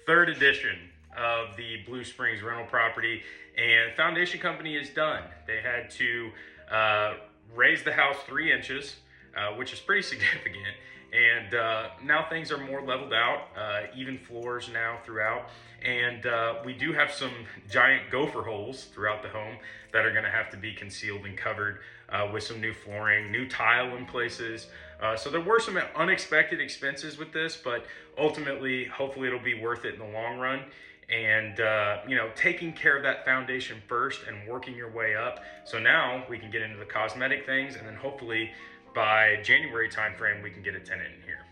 third edition of the Blue Springs rental property, and foundation company is done. They had to raise the house 3 inches, which is pretty significant. And now things are more leveled out, even floors now throughout. And we do have some giant gopher holes throughout the home that are gonna have to be concealed and covered with some new flooring, new tile in places. So there were some unexpected expenses with this, but ultimately, hopefully it'll be worth it in the long run. And you know, taking care of that foundation first and working your way up. So now we can get into the cosmetic things, and then hopefully by January timeframe, we can get a tenant in here.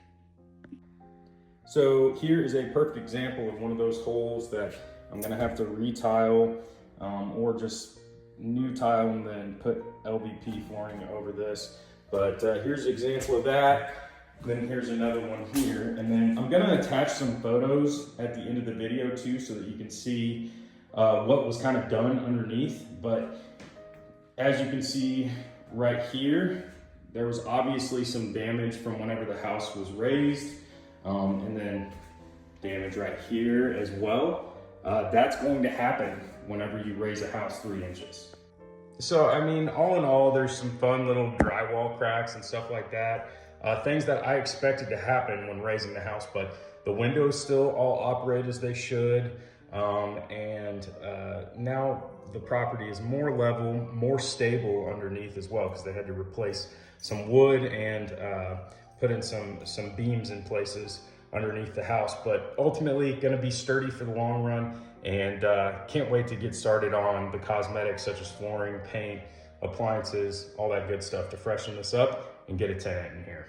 So here is a perfect example of one of those holes that I'm gonna have to retile or just new tile and then put LVP flooring over this. But here's an example of that. Then here's another one here. And then I'm gonna attach some photos at the end of the video too, so that you can see what was kind of done underneath. But as you can see right here, there was obviously some damage from whenever the house was raised, and then damage right here as well. That's going to happen whenever you raise a house 3 inches. So, I mean, all in all, there's some fun little drywall cracks and stuff like that. Things that I expected to happen when raising the house, but the windows still all operate as they should. Now the property is more level, more stable underneath as well, because they had to replace some wood and put in some beams in places underneath the house, but ultimately gonna be sturdy for the long run. And can't wait to get started on the cosmetics such as flooring, paint, appliances, all that good stuff to freshen this up and get a tenant in here.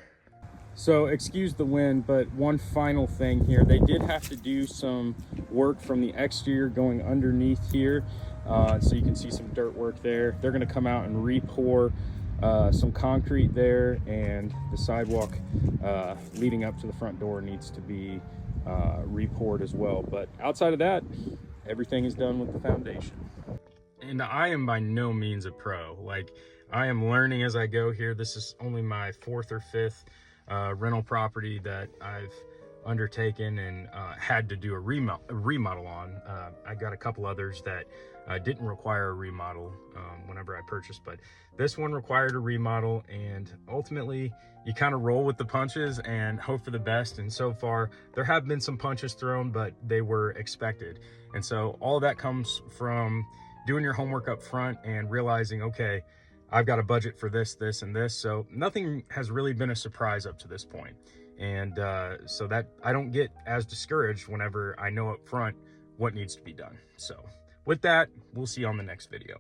So excuse the wind, but one final thing here. They did have to do some work from the exterior going underneath here. So you can see some dirt work there. They're gonna come out and re-pour some concrete there, and the sidewalk leading up to the front door needs to be re-poured as well. But outside of that, everything is done with the foundation. And I am by no means a pro. Like, I am learning as I go here. This is only my 4th or 5th rental property that I've undertaken and had to do a remodel on. I got a couple others that didn't require a remodel whenever I purchased, but this one required a remodel, and ultimately you kind of roll with the punches and hope for the best. And so far there have been some punches thrown, but they were expected. And so all of that comes from doing your homework up front and realizing, okay, I've got a budget for this, this, and this. So nothing has really been a surprise up to this point. And so that I don't get as discouraged whenever I know up front what needs to be done. So with that, we'll see you on the next video.